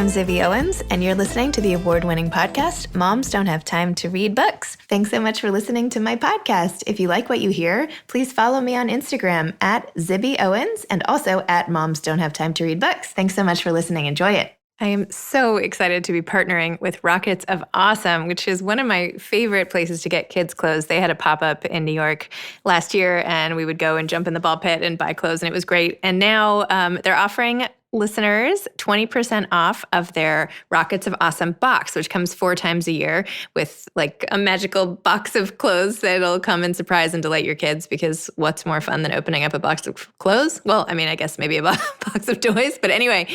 I'm Zibby Owens, and you're listening to the award-winning podcast, Moms Don't Have Time to Read Books. Thanks so much for listening to my podcast. If you like what you hear, please follow me on Instagram at Zibby Owens and also at Moms Don't Have Time to Read Books. Thanks so much for listening. Enjoy it. I am so excited to be partnering with Rockets of Awesome, which is one of my favorite places to get kids' clothes. They had a pop-up in New York last year, and we would go and jump in the ball pit and buy clothes, and it was great. And now they're offering listeners 20% off of their Rockets of Awesome box, which comes 4 times a year with like a magical box of clothes that'll come and surprise and delight your kids, because what's more fun than opening up a box of clothes? Well, I mean, I guess maybe a box of toys, but anyway,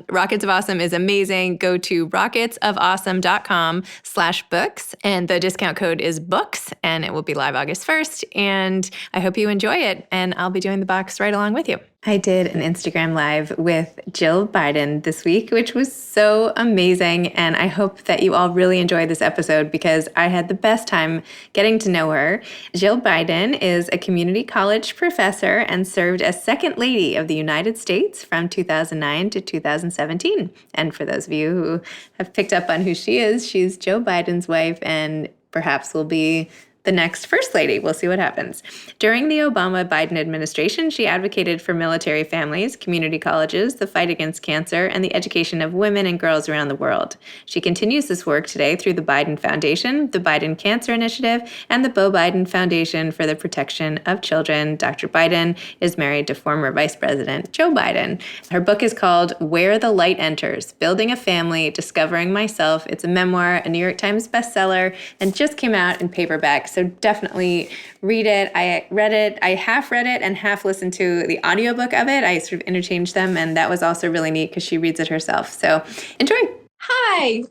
Rockets of Awesome is amazing. Go to rocketsofawesome.com/books, and the discount code is BOOKS, and it will be live August 1st. And I hope you enjoy it, and I'll be doing the box right along with you. I did an Instagram Live with Jill Biden this week, which was so amazing. And I hope that you all really enjoyed this episode because I had the best time getting to know her. Jill Biden is a community college professor and served as Second Lady of the United States from 2009 to 2017. And for those of you who have picked up on who she is, she's Joe Biden's wife and perhaps will be the next First Lady. We'll see what happens. During the Obama-Biden administration, she advocated for military families, community colleges, the fight against cancer, and the education of women and girls around the world. She continues this work today through the Biden Foundation, the Biden Cancer Initiative, and the Beau Biden Foundation for the Protection of Children. Dr. Biden is married to former Vice President Joe Biden. Her book is called Where the Light Enters: Building a Family, Discovering Myself. It's a memoir, a New York Times bestseller, and just came out in paperback. So definitely read it. I read it. I half read it and half listened to the audiobook of it. I sort of interchanged them, and that was also really neat because she reads it herself. So enjoy. Hi.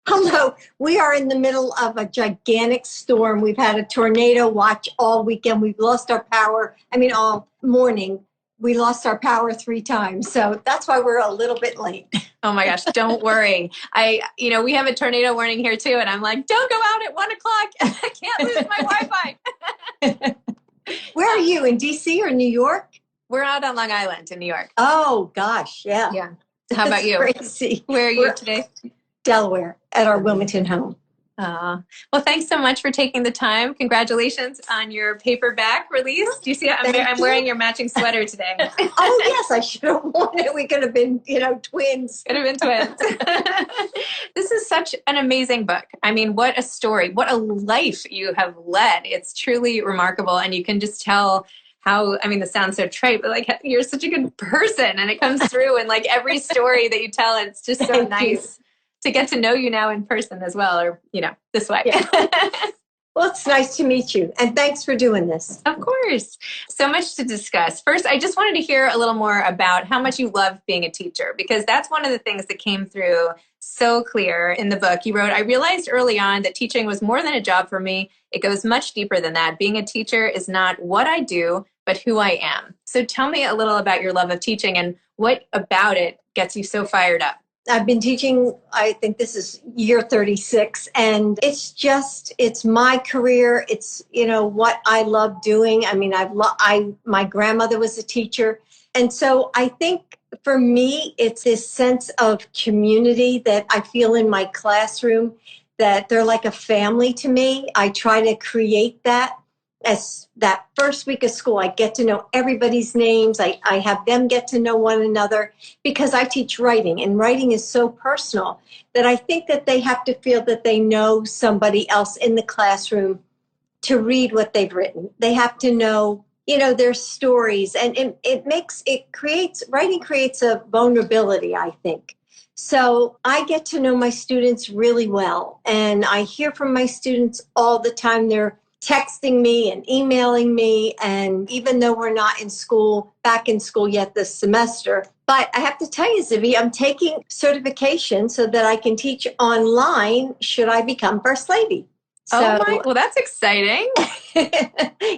Hello. We are in the middle of a gigantic storm. We've had a tornado watch all weekend. We've lost our power. All morning. We lost our power 3 times. So that's why we're a little bit late. Oh my gosh, don't worry. We have a tornado warning here too. And I'm like, don't go out at 1:00. I can't lose my Wi-Fi. Where are you, in DC or New York? We're out on Long Island in New York. Oh gosh, yeah. Yeah. How about you? Crazy. Where are you today? Delaware, at our Wilmington home. Well, thanks so much for taking the time. Congratulations on your paperback release. Do you see? I'm wearing your matching sweater today. Oh, yes, I should have worn it. We could have been, twins. Could have been twins. This is such an amazing book. I mean, what a story. What a life you have led. It's truly remarkable. And you can just tell how, this sounds so trite, but like you're such a good person. And it comes through in like every story that you tell. It's just so nice to get to know you now in person as well, or, this way. Yeah. Well, it's nice to meet you. And thanks for doing this. Of course. So much to discuss. First, I just wanted to hear a little more about how much you love being a teacher, because that's one of the things that came through so clear in the book. You wrote, I realized early on that teaching was more than a job for me. It goes much deeper than that. Being a teacher is not what I do, but who I am. So tell me a little about your love of teaching and what about it gets you so fired up. I've been teaching, I think this is year 36, and it's my career. It's, what I love doing. My grandmother was a teacher. And so I think for me, it's this sense of community that I feel in my classroom, that they're like a family to me. I try to create that. As that first week of school, I get to know everybody's names. I have them get to know one another, because I teach writing, and writing is so personal that I think that they have to feel that they know somebody else in the classroom to read what they've written. They have to know, their stories, and writing creates a vulnerability, I think. So I get to know my students really well, and I hear from my students all the time. They're texting me and emailing me. And even though we're not back in school yet this semester, but I have to tell you, Zibby, I'm taking certification so that I can teach online should I become First Lady. Well, that's exciting.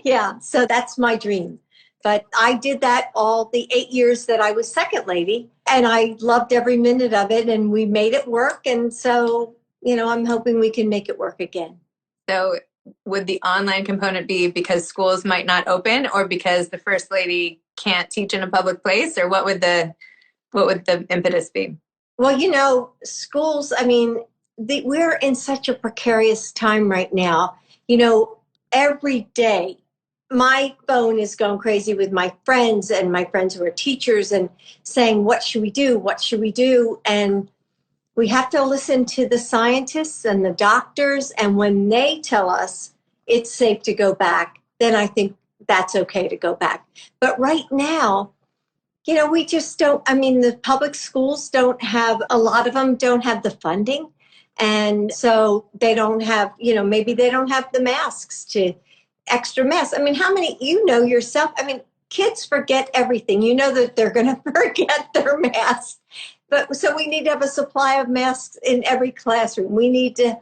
Yeah, so that's my dream. But I did that all the 8 years that I was Second Lady, and I loved every minute of it, and we made it work. And so, I'm hoping we can make it work again. So would the online component be because schools might not open, or because the First Lady can't teach in a public place, or what would the impetus be? Well, schools, I mean, we're in such a precarious time right now. Every day my phone is going crazy with my friends and my friends who are teachers and saying, what should we do? What should we do? And we have to listen to the scientists and the doctors. And when they tell us it's safe to go back, then I think that's okay to go back. But right now, we just don't, I mean, the public schools don't have, a lot of them don't have the funding. And so they don't have, maybe they don't have the masks to extra masks. I mean, how many, yourself, I mean, kids forget everything. You know that they're going to forget their masks. But so we need to have a supply of masks in every classroom. We need to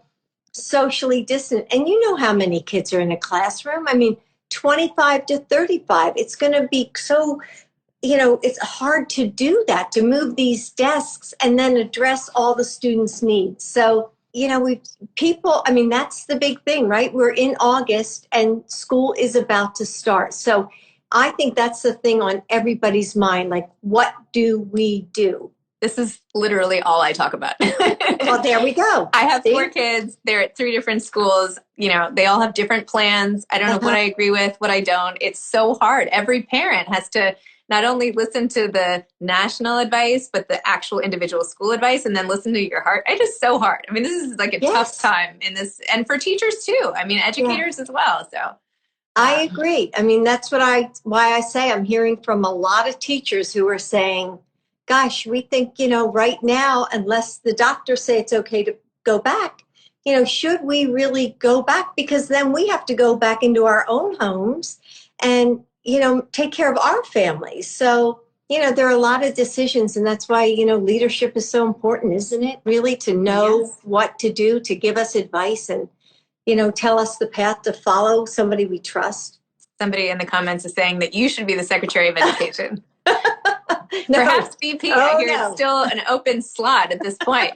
socially distance. And you know how many kids are in a classroom? I mean, 25 to 35. It's going to be so, it's hard to do that, to move these desks and then address all the students' needs. So, I mean, that's the big thing, right? We're in August and school is about to start. So I think that's the thing on everybody's mind. Like, what do we do? This is literally all I talk about. Well, there we go. I have 4 kids. They're at 3 different schools. They all have different plans. I don't know what I agree with, what I don't. It's so hard. Every parent has to not only listen to the national advice, but the actual individual school advice, and then listen to your heart. It is so hard. I mean, this is like a tough time in this, and for teachers too. I mean, educators as well. So I agree. I mean, that's why I say I'm hearing from a lot of teachers who are saying, gosh, we think, right now, unless the doctors say it's okay to go back, should we really go back? Because then we have to go back into our own homes and, take care of our families. So, there are a lot of decisions, and that's why, leadership is so important, isn't it? Really, to know what to do, to give us advice and, tell us the path to follow, somebody we trust. Somebody in the comments is saying that you should be the Secretary of Education. No. Perhaps VP. I hear it's still an open slot at this point,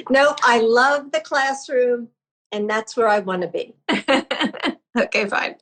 No, I love the classroom, and that's where I want to be. Okay, fine.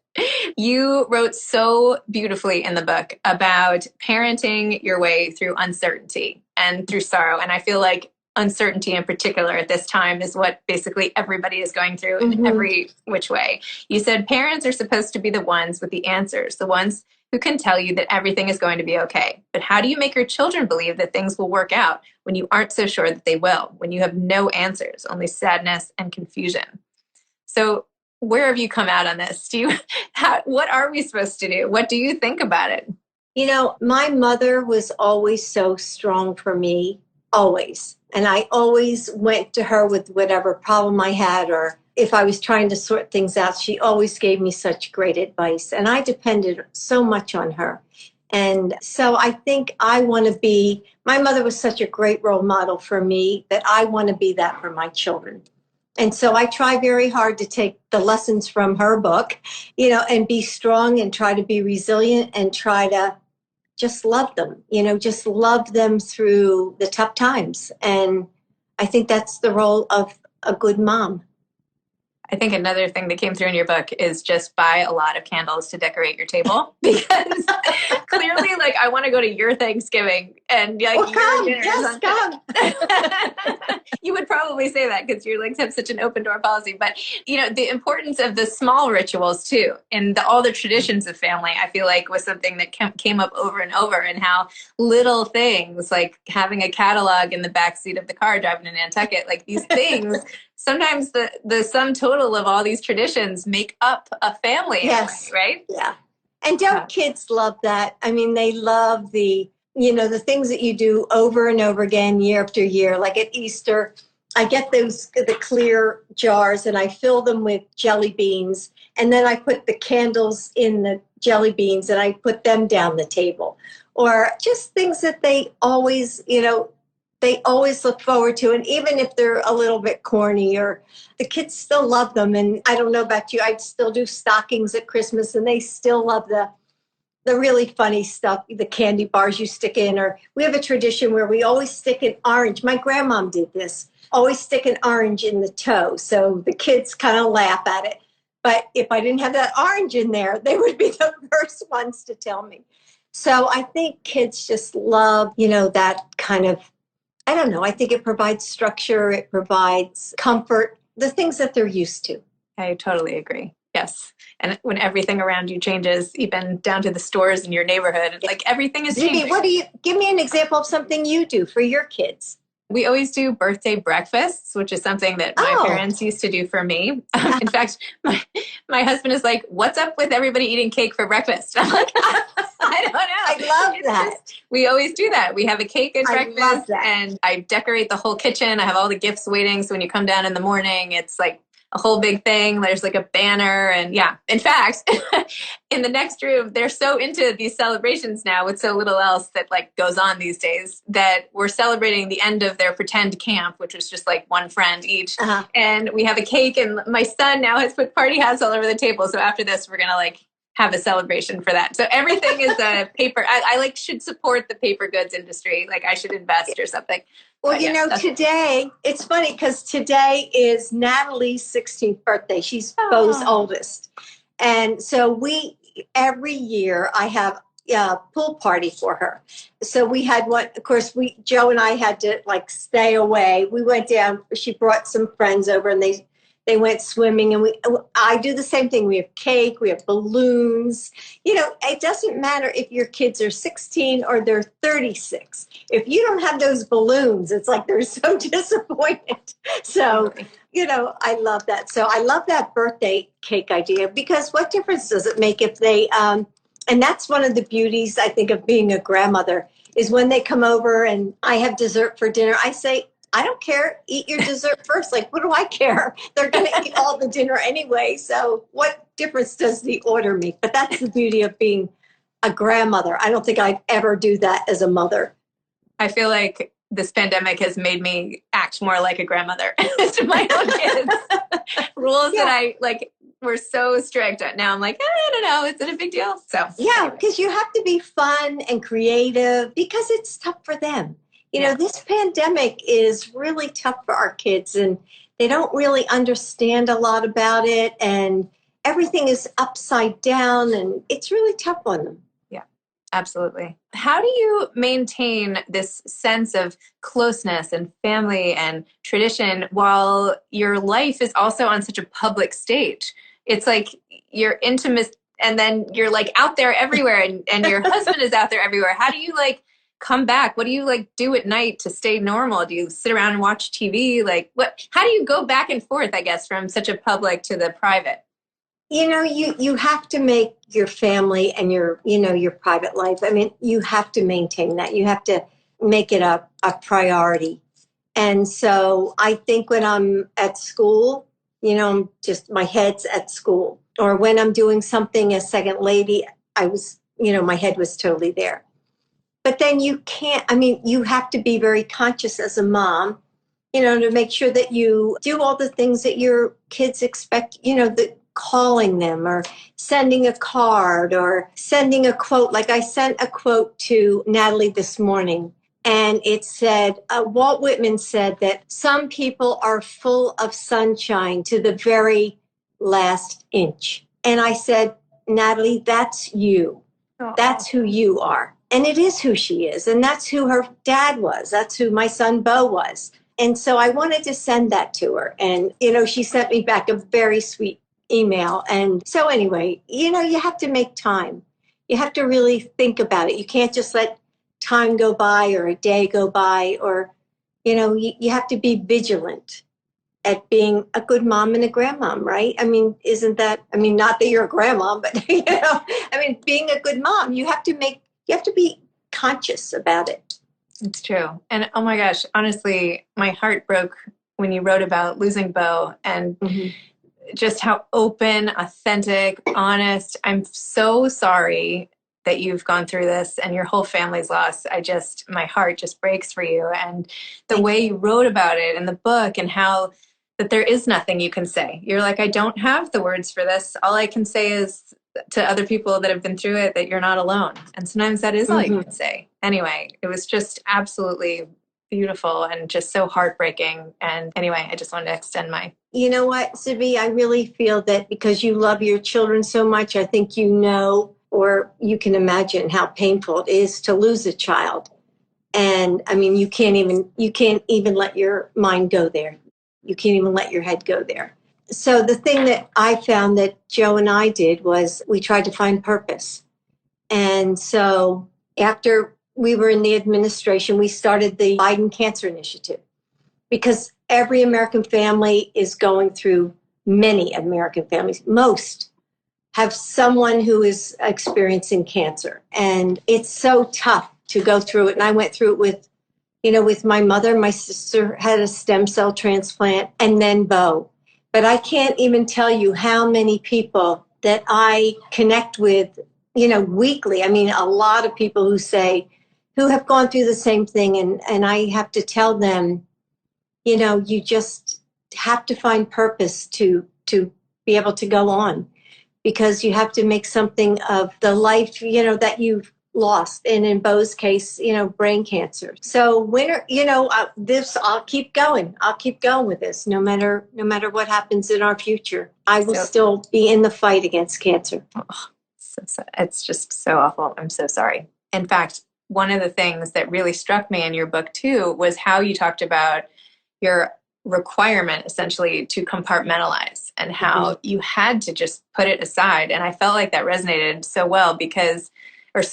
You wrote so beautifully in the book about parenting your way through uncertainty and through sorrow. And I feel like uncertainty in particular at this time is what basically everybody is going through in every which way. You said parents are supposed to be the ones with the answers, the ones who can tell you that everything is going to be okay. But how do you make your children believe that things will work out when you aren't so sure that they will, when you have no answers, only sadness and confusion? So where have you come out on this? What are we supposed to do? What do you think about it? My mother was always so strong for me, always. And I always went to her with whatever problem I had, or if I was trying to sort things out, she always gave me such great advice. And I depended so much on her. And so I think my mother was such a great role model for me that I want to be that for my children. And so I try very hard to take the lessons from her book, and be strong and try to be resilient and try to just love them, just love them through the tough times. And I think that's the role of a good mom. I think another thing that came through in your book is just buy a lot of candles to decorate your table, because clearly, I want to go to your Thanksgiving and your dinner. Just come. You would probably say that because you have such an open door policy. But the importance of the small rituals too, and all the traditions of family, I feel like was something that came up over and over, and how little things like having a catalog in the backseat of the car driving to Nantucket, like these things. Sometimes the sum total of all these traditions make up a family. Yes. Right? Yeah. And don't kids love that? I mean, they love the things that you do over and over again, year after year. Like at Easter, I get the clear jars and I fill them with jelly beans. And then I put the candles in the jelly beans and I put them down the table. Or just things that they always, they always look forward to. And even if they're a little bit corny, or the kids still love them. And I don't know about you, I still do stockings at Christmas and they still love the really funny stuff, the candy bars you stick in. Or we have a tradition where we always stick an orange. My grandmom did this, always stick an orange in the toe. So the kids kind of laugh at it. But if I didn't have that orange in there, they would be the first ones to tell me. So I think kids just love, that kind of, I don't know, I think it provides structure, it provides comfort, the things that they're used to. I totally agree. Yes. And when everything around you changes, even down to the stores in your neighborhood, like everything is Zibby, changing. give me an example of something you do for your kids? We always do birthday breakfasts, which is something that my parents used to do for me. In fact, my husband is like, "What's up with everybody eating cake for breakfast?" I'm like, I don't know. I love that. We always do that. We have a cake at I love breakfast, that. and I decorate the whole kitchen. I have all the gifts waiting. So when you come down in the morning, it's like a whole big thing. There's like a banner. And yeah, in fact, in the next room, they're so into these celebrations now with so little else that like goes on these days that we're celebrating the end of their pretend camp, which was just like one friend each. And we have a cake, and my son now has put party hats all over the table. So after this, we're going to like have a celebration for that. So everything is a paper. I like should support the paper goods industry. Like I should invest or something. Well, today, it's funny because today is Natalie's 16th birthday. She's Bo's oldest. And so every year I have a pool party for her. So we had one, of course, Joe and I had to like stay away. We went down, she brought some friends over and they went swimming, and I do the same thing. We have cake, we have balloons. It doesn't matter if your kids are 16 or they're 36. If you don't have those balloons, it's like they're so disappointed. So, I love that. So I love that birthday cake idea, because what difference does it make if they, and that's one of the beauties, I think, of being a grandmother, is when they come over and I have dessert for dinner, I say, I don't care. Eat your dessert first. Like, what do I care? They're going to eat all the dinner anyway. So what difference does the order make? But that's the beauty of being a grandmother. I don't think I'd ever do that as a mother. I feel like this pandemic has made me act more like a grandmother to my own kids. Rules that I like were so strict. Now I'm like, I don't know. Is it a big deal? So yeah, because you have to be fun and creative because it's tough for them. This pandemic is really tough for our kids, and they don't really understand a lot about it, and everything is upside down, and it's really tough on them. Yeah, absolutely. How do you maintain this sense of closeness and family and tradition while your life is also on such a public stage? It's like you're intimate, and then you're like out there everywhere, and your husband is out there everywhere. How do you like come back? What do you like do at night to stay normal? Do you sit around and watch TV? Like how do you go back and forth, I guess, from such a public to the private? You have to make your family and your private life. I mean, you have to maintain that. You have to make it a priority. And so I think when I'm at school, just my head's at school, or when I'm doing something as second lady, I was, my head was totally there. But then you have to be very conscious as a mom, to make sure that you do all the things that your kids expect, calling them or sending a card or sending a quote. Like I sent a quote to Natalie this morning, and it said, Walt Whitman said that some people are full of sunshine to the very last inch. And I said, Natalie, that's you. Aww. That's who you are. And it is who she is. And that's who her dad was. That's who my son Bo was. And so I wanted to send that to her. And, she sent me back a very sweet email. And so anyway, you have to make time. You have to really think about it. You can't just let time go by or a day go by, or, you have to be vigilant at being a good mom and a grandmom, right? I mean, not that you're a grandmom, but, being a good mom, you have to be conscious about it. It's true. And oh my gosh, honestly, my heart broke when you wrote about losing Bo, and just how open, authentic, honest. I'm so sorry that you've gone through this and your whole family's lost. My heart just breaks for you. And the way you wrote about it in the book, and how that there is nothing you can say. You're like, I don't have the words for this. All I can say is to other people that have been through it that you're not alone. And sometimes that is all you can say. Anyway, it was just absolutely beautiful and just so heartbreaking. And anyway, I just wanted to extend my... You know what, Zibby, I really feel that because you love your children so much, I think or you can imagine how painful it is to lose a child. And I mean, you can't even let your mind go there. You can't even let your head go there. So the thing that I found that Joe and I did was we tried to find purpose. And so after we were in the administration, we started the Biden Cancer Initiative, because every American family is going through, many American families, most have someone who is experiencing cancer. And it's so tough to go through it. And I went through it with my mother. My sister had a stem cell transplant, and then Bo. But I can't even tell you how many people that I connect with, weekly. I mean, a lot of people who have gone through the same thing. And I have to tell them, you just have to find purpose to be able to go on, because you have to make something of the life, that you've lost. And in Bo's case, brain cancer. So I'll keep going. I'll keep going with this, no matter what happens in our future. I will still be in the fight against cancer. Oh, it's just so awful. I'm so sorry. In fact, one of the things that really struck me in your book too was how you talked about your requirement essentially to compartmentalize, and how you had to just put it aside. And I felt like that resonated so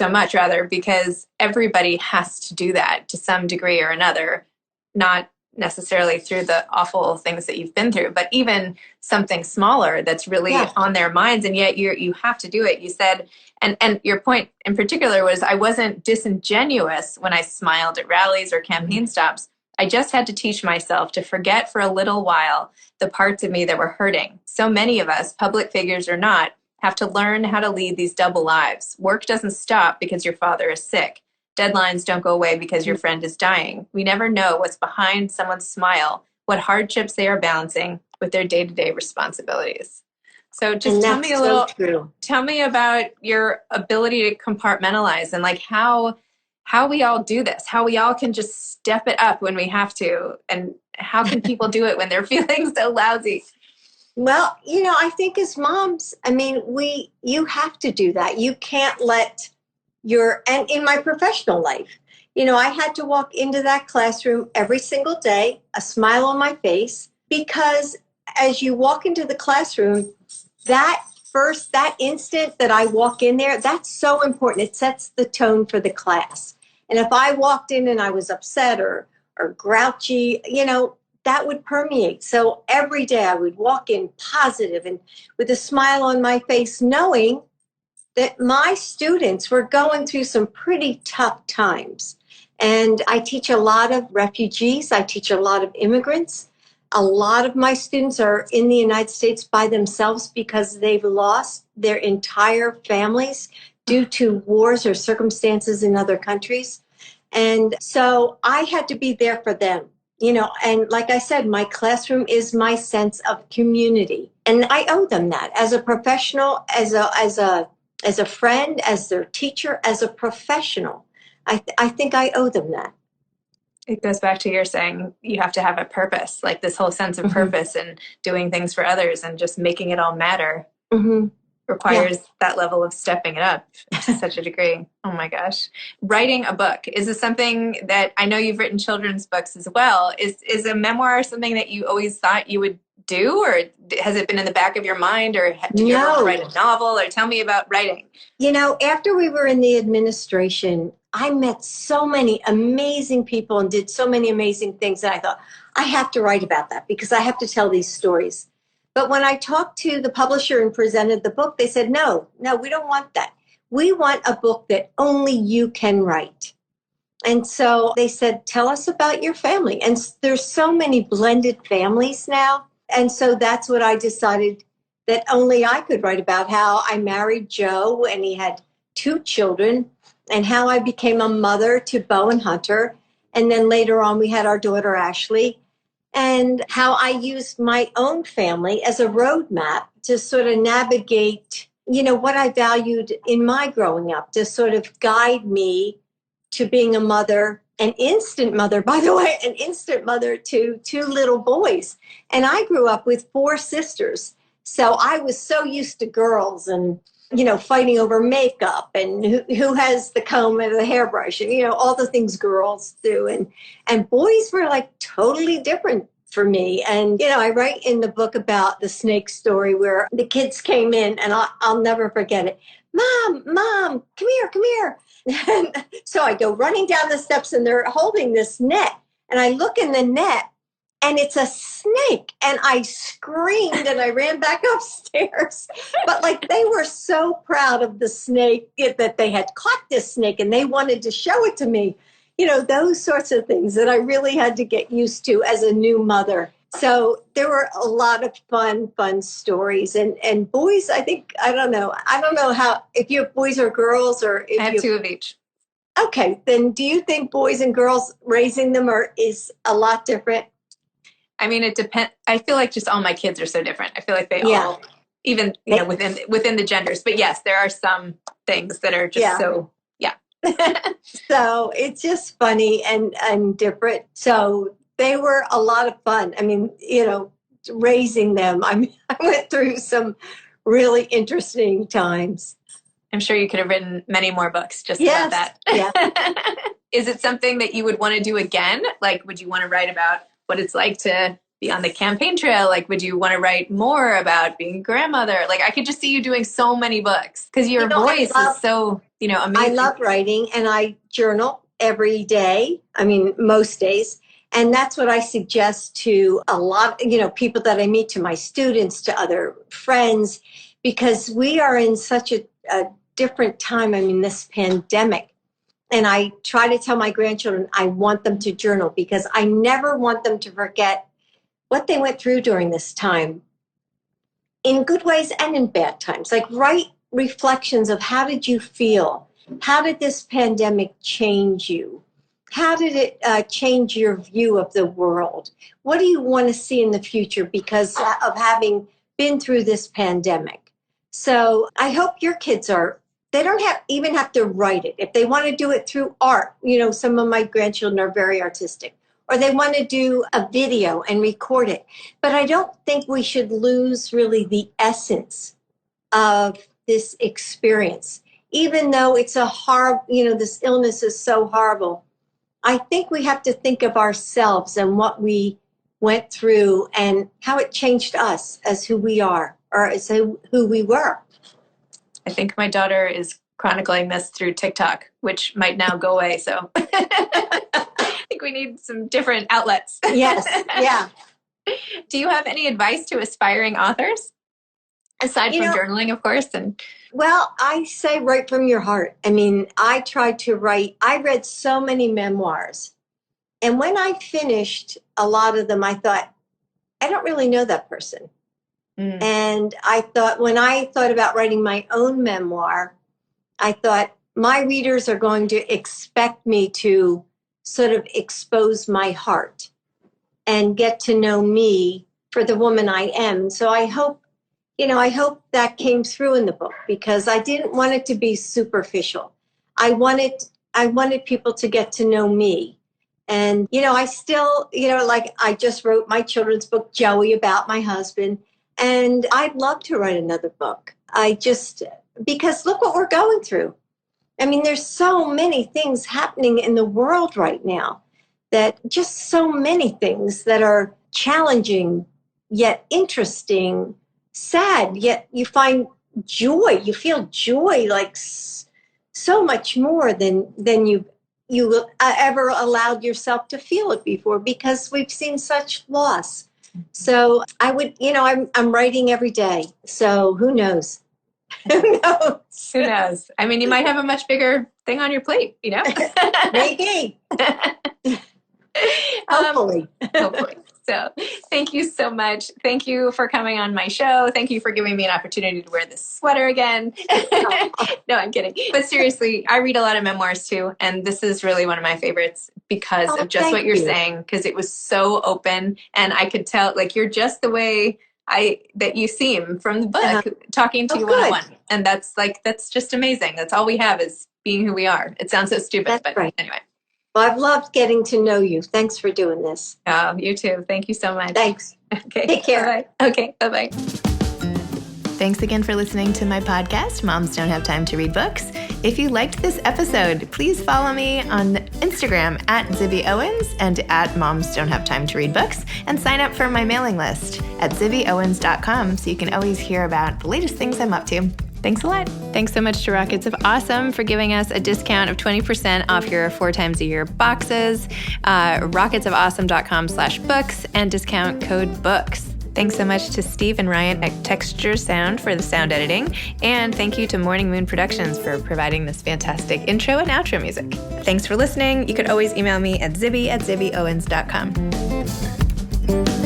much because everybody has to do that to some degree or another, not necessarily through the awful things that you've been through, but even something smaller that's really on their minds. And yet you have to do it. You said, and your point in particular was, I wasn't disingenuous when I smiled at rallies or campaign stops. I just had to teach myself to forget for a little while the parts of me that were hurting. So many of us, public figures or not, have to learn how to lead these double lives. Work doesn't stop because your father is sick. Deadlines don't go away because your friend is dying. We never know what's behind someone's smile, what hardships they are balancing with their day-to-day responsibilities. So just tell me about your ability to compartmentalize, and like how we all do this, how we all can just step it up when we have to, and how can people do it when they're feeling so lousy? Well, I think as moms, I mean, you have to do that. You can't let and in my professional life, I had to walk into that classroom every single day, a smile on my face, because as you walk into the classroom, that instant that I walk in there, that's so important. It sets the tone for the class. And if I walked in and I was upset or grouchy, that would permeate. So every day I would walk in positive and with a smile on my face, knowing that my students were going through some pretty tough times. And I teach a lot of refugees. I teach a lot of immigrants. A lot of my students are in the United States by themselves because they've lost their entire families due to wars or circumstances in other countries. And so I had to be there for them. And like I said, my classroom is my sense of community. And I owe them that as a professional, as a friend, as their teacher, as a professional. I think I owe them that. It goes back to your saying you have to have a purpose, like this whole sense of purpose and doing things for others and just making it all matter requires that level of stepping it up to such a degree. Oh my gosh. Writing a book. Is this something that, I know you've written children's books as well. Is a memoir something that you always thought you would do, or has it been in the back of your mind, or did you ever want to write a novel? Or tell me about writing. After we were in the administration, I met so many amazing people and did so many amazing things that I thought, I have to write about that because I have to tell these stories. But when I talked to the publisher and presented the book, they said, no, we don't want that. We want a book that only you can write. And so they said, tell us about your family. And there's so many blended families now. And so that's what I decided, that only I could write about, how I married Joe and he had 2 children, and how I became a mother to Bo and Hunter. And then later on, we had our daughter, Ashley, and how I used my own family as a roadmap to sort of navigate, what I valued in my growing up, to sort of guide me to being a mother, an instant mother, by the way, an instant mother to 2 little boys. And I grew up with 4 sisters. So I was so used to girls and fighting over makeup and who has the comb and the hairbrush and, all the things girls do. And boys were like totally different for me. And, I write in the book about the snake story where the kids came in, and I'll never forget it. Mom, come here. And so I go running down the steps, and they're holding this net. And I look in the net, and it's a snake. And I screamed and I ran back upstairs. But like, they were so proud of the snake, that they had caught this snake, and they wanted to show it to me. Those sorts of things that I really had to get used to as a new mother. So there were a lot of fun stories. And boys, I don't know how, if you have boys or girls, or if I have two of each. Okay, then do you think boys and girls, raising them is a lot different? I mean, it depends. I feel like just all my kids are so different. I feel like they all, even within the genders. But yes, there are some things that are just so. So it's just funny and different. So they were a lot of fun. I mean, raising them, I went through some really interesting times. I'm sure you could have written many more books just about that. Yeah. Is it something that you would want to do again? Like, would you want to write about what it's like to be on the campaign trail? Like, would you want to write more about being a grandmother? Like, I could just see you doing so many books because your voice is so, amazing. I love writing, and I journal every day. I mean, most days. And that's what I suggest to a lot, people that I meet, to my students, to other friends, because we are in such a different time. I mean, this pandemic. And I try to tell my grandchildren, I want them to journal, because I never want them to forget what they went through during this time, in good ways and in bad times. Like, write reflections of, how did you feel? How did this pandemic change you? How did it change your view of the world? What do you want to see in the future because of having been through this pandemic? So I hope your kids they don't even have to write it. If they want to do it through art, some of my grandchildren are very artistic, or they want to do a video and record it. But I don't think we should lose really the essence of this experience, even though it's a horrible, this illness is so horrible. I think we have to think of ourselves and what we went through and how it changed us as who we are, or as who we were. I think my daughter is chronicling this through TikTok, which might now go away. So I think we need some different outlets. Yes, yeah. Do you have any advice to aspiring authors? Aside from journaling, of course. Well, I say write from your heart. I mean, I tried to write. I read so many memoirs. And when I finished a lot of them, I thought, I don't really know that person. Mm. And I thought, when I thought about writing my own memoir, I thought, my readers are going to expect me to sort of expose my heart and get to know me for the woman I am. So I hope that came through in the book, because I didn't want it to be superficial. I wanted people to get to know me. And, I still, like, I just wrote my children's book, Joey, about my husband. And I'd love to write another book. Because look what we're going through. I mean, there's so many things happening in the world right now, that just so many things that are challenging, yet interesting, sad, yet you find joy. You feel joy, like so much more than you ever allowed yourself to feel it before, because we've seen such loss. So I would, I'm writing every day. So who knows? Who knows? Who knows? I mean, you might have a much bigger thing on your plate, Maybe. Hopefully. Hopefully. So thank you so much. Thank you for coming on my show. Thank you for giving me an opportunity to wear this sweater again. No, I'm kidding. But seriously, I read a lot of memoirs too. And this is really one of my favorites because of just what you're saying, because it was so open. And I could tell, like, you're just the way that you seem from the book, talking to you one-on-one. And that's just amazing. That's all we have, is being who we are. It sounds so stupid, but anyway. Well, I've loved getting to know you. Thanks for doing this. Oh, you too. Thank you so much. Thanks. Okay. Take care. Bye-bye. Okay. Bye-bye. Thanks again for listening to my podcast, Moms Don't Have Time to Read Books. If you liked this episode, please follow me on Instagram at Zibby Owens and at Moms Don't Have Time to Read Books, and sign up for my mailing list at zibbyowens.com so you can always hear about the latest things I'm up to. Thanks a lot. Thanks so much to Rockets of Awesome for giving us a discount of 20% off your 4 times a year boxes. rocketsofawesome.com/books and discount code BOOKS. Thanks so much to Steve and Ryan at Texture Sound for the sound editing. And thank you to Morning Moon Productions for providing this fantastic intro and outro music. Thanks for listening. You could always email me at zibby@zibbyowens.com.